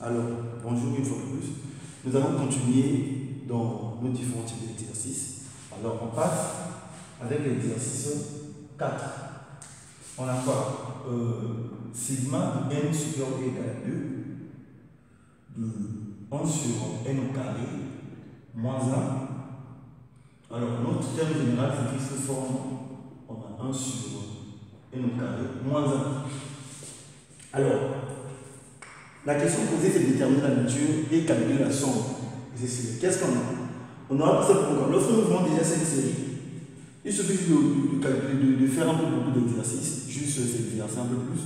Alors, bonjour une fois de plus. Nous allons continuer dans nos différents types d'exercices. Alors, on passe avec l'exercice 4. On a quoi sigma de n supérieur ou égal à 2 de 1 sur n au carré moins 1. Alors, notre terme général, c'est qu'il se forme, on a 1 sur n au carré moins 1. Alors, la question posée, c'est de déterminer la nature et calculer la somme. Qu'est-ce qu'on a? On aura tout ça pour encore. Lorsque nous faisons déjà cette série, il suffit de calculer, de faire un peu beaucoup d'exercices, juste s'exercer un peu plus.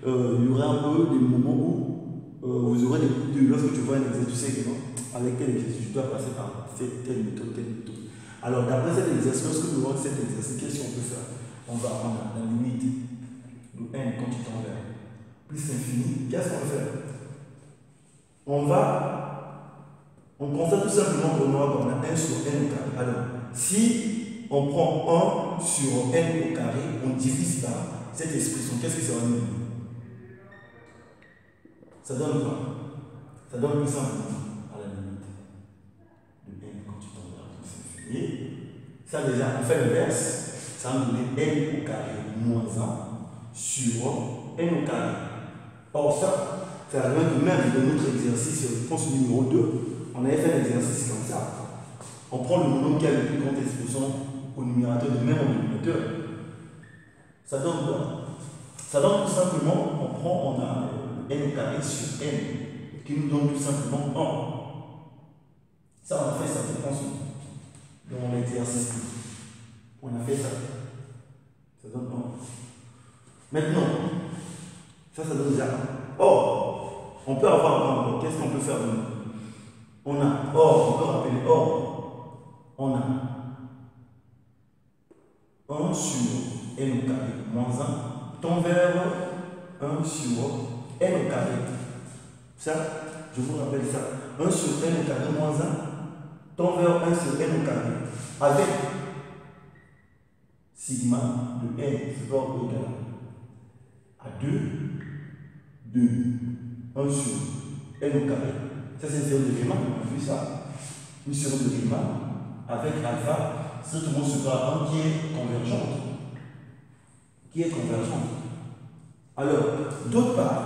Il y aura un peu des moments où vous aurez des lorsque tu vois un exercice, tu sais que non, avec tel exercice, tu dois passer par telle méthode, telle méthode. Alors, d'après cet exercice, lorsque nous voyons cet exercice, qu'est-ce qu'on peut faire? On va prendre la limite de n quand tu t'en vers plus l'infini. Qu'est-ce qu'on va faire? On constate tout simplement qu'on a 1 sur n au carré. Alors, si on prend 1 sur n au carré, on divise par cette expression, qu'est-ce que ça va nous donner? Ça donne quoi? Ça donne plus simplement à la limite de n quand tu t'en vas plus l'infini. Ça déjà, on fait l'inverse. Ça va nous donner n au carré moins 1 sur n au carré. Or ça revient de même de notre exercice, je pense numéro 2. On avait fait un exercice comme ça. On prend le nombre qui a le plus grande expression au numérateur de même au dénominateur. Ça donne quoi? Ça donne tout simplement, on a n au carré sur n, qui nous donne tout simplement 1. Ça, on a fait ça, je pense, dans l'exercice. On a fait ça. Ça donne 1. Maintenant, ça donne déjà 1. Or, on peut avoir 1. Qu'est-ce qu'on peut faire de nous? On peut rappeler, on a 1 sur n au carré moins 1 tend vers 1 sur n au carré. Ça, je vous rappelle ça. 1 sur n au carré moins 1 tend vers 1 sur n au carré avec sigma de n supérieur ou égal à 2 de 1 sur n au carré. Ça, c'est une série de Riemann, on a vu ça. Une série de Riemann avec alpha, ce tout le monde se parle qui est convergente. Alors, d'autre part,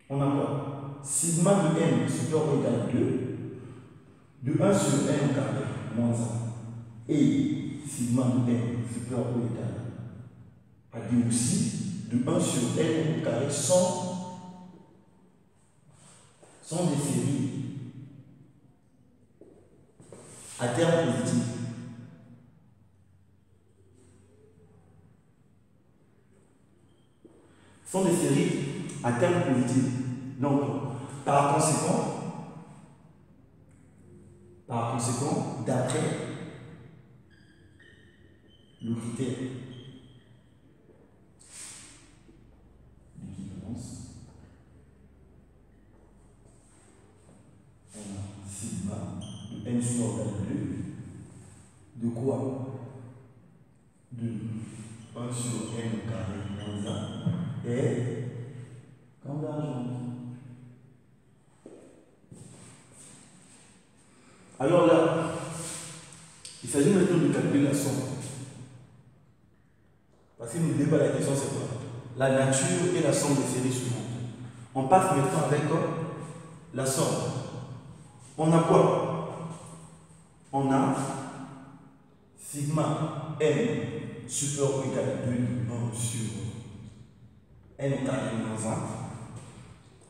on a quoi? Sigma de n supérieur ou égal à 2 de 1 sur n au carré moins 1 et sigma de n supérieur ou égal à 2 aussi de 1 sur n au carré sont des séries à terme positif. Sont des séries à terme positif. Donc, par conséquent, d'après le critère d'équivalence, on a sigma de n sur égal à 2 de quoi? De 1 sur n au carré moins 1 est convergente. Alors là, il s'agit maintenant de calculer la somme. Parce que n'oubliez pas, la question c'est quoi? La nature et la somme des séries suivantes. On passe maintenant avec la somme. On a quoi? On a sigma n supérieur ou égal à 2 de 1 sur n au carré moins 1.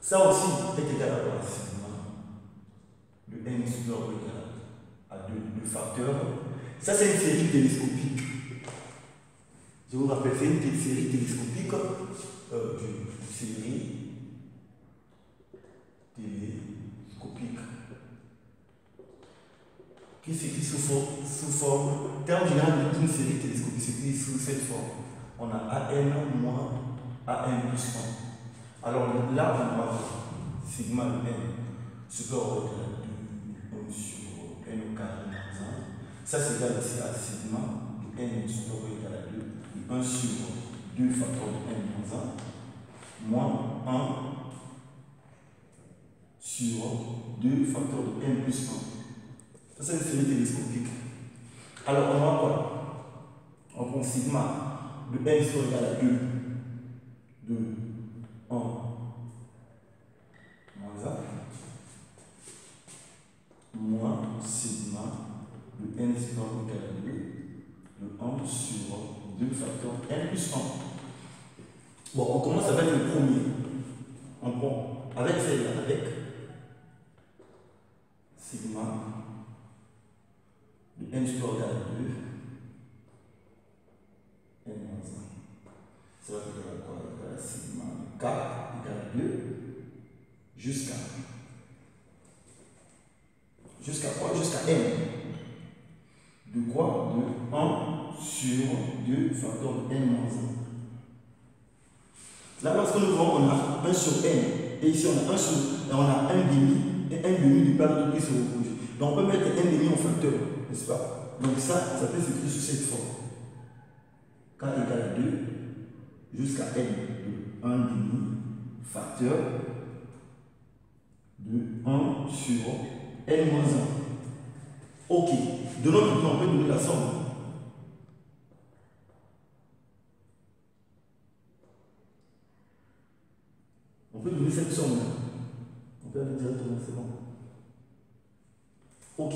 Ça aussi est égal à quoi? Sigma de n supérieur ou égal à 2 facteurs. Ça, c'est une série télescopique. Je vous rappelle, c'est une série télescopique qui s'écrit sous forme, terme général d'une série télescopique s'écrit sous cette forme. On a AN moins AN plus 1. Alors là, on va voir sigma de n supérieur ou égal à 2 sur n au carré moins 1. Ça, c'est égal aussi à sigma de n supérieur ou égal à 2 de 1 sur 2 facteur de n moins 1 moins 1 sur 2 facteur de n plus 1. Ça, c'est une série télescopique. Alors, on a quoi? On prend sigma de n sur égal à 2 de 1 moins 1 moins sigma de n sur égal à 2 de 1 sur 2 facteur n plus 1. Bon, on commence avec le premier. On prend avec celle-là, avec sigma de n sur égal à 2 n moins 1. Ça va égal à quoi? Égal à sigma de k égal à 2 jusqu'à quoi? Jusqu'à n. De quoi? De 1 sur 2 facteur de n moins 1. Là, lorsque nous voyons, on a 1 sur n. Et ici, on a 1 sur. On a 1 demi et 1 demi du plateau qui se repose. Donc, on peut mettre 1 demi en facteur, n'est-ce pas? Donc, ça peut s'écrire sous cette forme. K égale à 2 jusqu'à n de 1 demi facteur de 1 sur n moins 1. Ok. De l'autre côté, on peut donner la somme. On peut donner cette somme-là. On peut aller directement, c'est bon. Ok.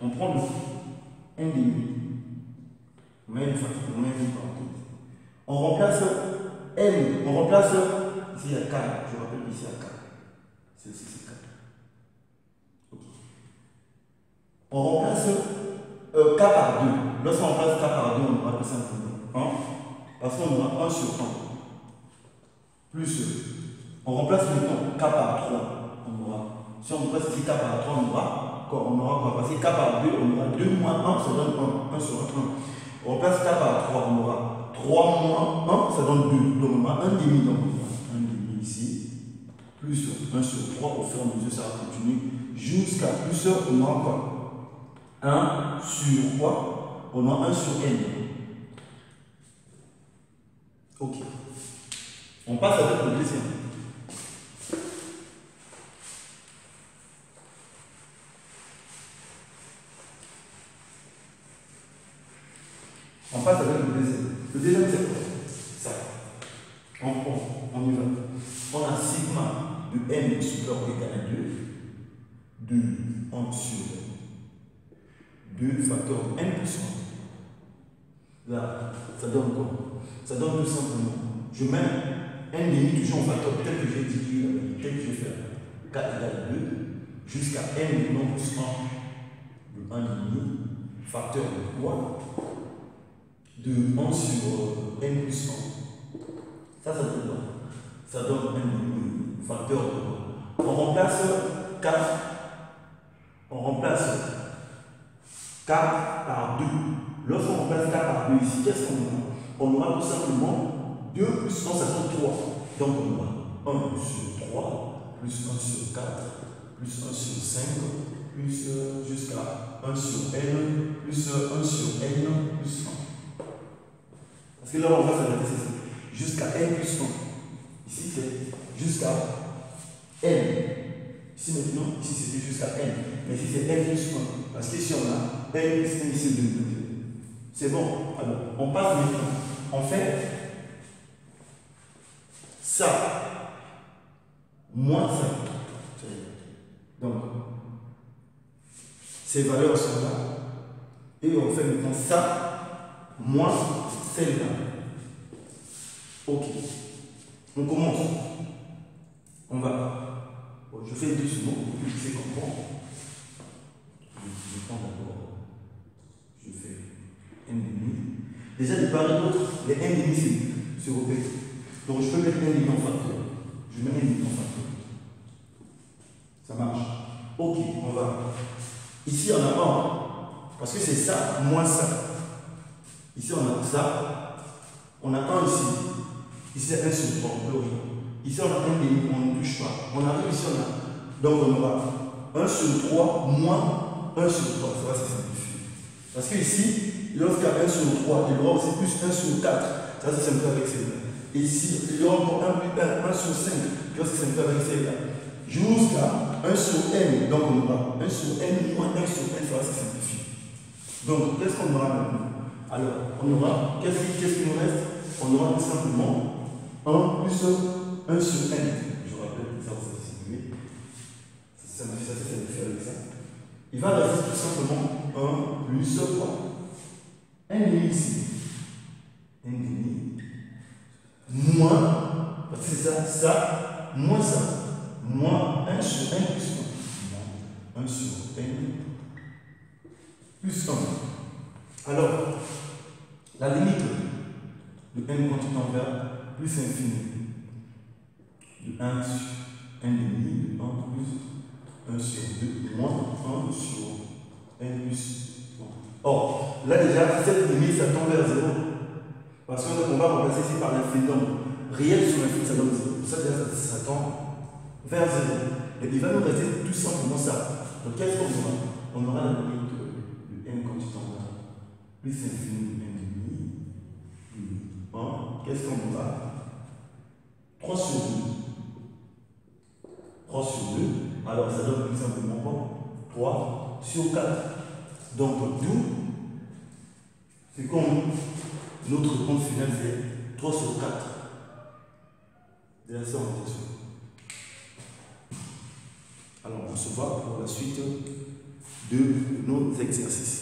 On prend le 1 demi. On met une facture, on met une parenthèse. On remplace n. On remplace. Ici, il y a k. Je rappelle ici, il y a k. Ceci, c'est k. Ok. On remplace k par 2. Lorsqu'on remplace k par 2, on aura que simplement 1. Parce qu'on aura 1 sur 1. Plus, on remplace maintenant k par 3, on aura, si on remplace ici k par 3, on aura quoi? Parce que k par 2, on aura 2 moins 1, ça donne 1 sur 1. On remplace k par 3, on aura 3 moins 1, ça donne 2. Donc on aura 1 demi, donc on aura 1 demi ici, plus 1 sur 3, au fur et à mesure, ça va continuer, jusqu'à plus, on aura quoi? 1 sur quoi? On aura 1 sur n. Ok. On passe avec le deuxième. On passe avec le deuxième. Le deuxième, c'est quoi? Ça. On y va. On a sigma de n supérieur égal à 2 de 1 sur 2 facteur de n plus 1. Là, ça donne quoi? Ça donne tout simplement. Je mets 1 demi toujours en facteur tel que j'ai dit, tel que je fais. K égale à 2 jusqu'à n de non plus 1 de 1 demi facteur de quoi? De 1 sur n plus 1. Ça donne quoi? Ça donne un facteur de quoi? On remplace k. On remplace k par 2. Lorsqu'on remplace k par 2 ici, qu'est-ce qu'on aura? On aura tout simplement 2 plus 1, ça donne 3. Donc on aura 1 sur 3, plus 1 sur 4, plus 1 sur 5, plus jusqu'à 1 sur n, plus 1 sur n, plus 1. Parce que là, on va s'arrêter jusqu'à n plus 1. Ici, c'est jusqu'à n. Ici, maintenant, ici, c'était jusqu'à n. Mais ici, c'est n plus 1. Parce qu'ici, on a n plus 1, ici, 2. C'est bon. Alors, on passe maintenant. On fait ça moins ça. Donc, ces valeurs sont là. Et on fait maintenant ça moins celle-là. Ok. On commence. On va. Bon, je fais 2 secondes pour que vous puissiez comprendre. Je prends d'abord. Je fais n demi. Déjà, de part et d'autre, les n demi se répètent. Donc, je peux mettre n demi en facteur. Je mets n demi en facteur. Ça marche. Ok, on va. Ici, on a 1. Parce que c'est ça moins ça. Ici, on a ça. On a 1 ici. Ici, c'est 1 sur 3. On peut rien. Ici, on a 1 demi. On ne touche pas. On arrive ici, on a. Donc, on aura 1 sur 3 moins 1 sur 3. Ça va se simplifier. Parce que ici, lorsqu'il y a 1 sur 3, il y aura aussi plus 1 sur 4. Ça, c'est simple avec celle-là. Et ici, il y aura encore 1 sur 5. Ça, c'est simple avec celle-là. Jusqu'à 1 sur n. Donc, on aura 1 sur n moins 1 sur n. Ça va se simplifier. Donc, qu'est-ce qu'on aura maintenant? Alors, on aura, qu'est-ce qui nous reste? On aura tout simplement 1 plus 1 sur n. Je rappelle que ça, on va distribuer. Ça se simplifie avec ça. Il va rester tout simplement 1 plus quoi? 1 demi ici. 1 demi. Moins, parce que c'est ça, moins ça. Moins 1 sur n plus 1. Moins 1 sur n plus 1. Alors, la limite de n continent vers plus infini. De 1 sur n demi, de 1 plus 1 sur 2, moins 1 sur n plus 1. Or, là déjà, cette limite, ça tend vers 0. Parce qu'on va remplacer ici par l'infini. Donc, réel sur l'infini, ça donne 0. Ça, déjà, ça tend vers 0. Et il va nous rester tout simplement ça. Donc, qu'est-ce qu'on aura? On aura la limite de n continent vers plus infini de n demi. 1. Qu'est-ce qu'on aura? 3 sur 2. 3 sur 2. Alors, ça donne tout simplement quoi? 3 sur 4. Donc, d'où, c'est comme notre compte final, c'est 3 sur 4. De la sortation. Alors, on se voit pour la suite de nos exercices.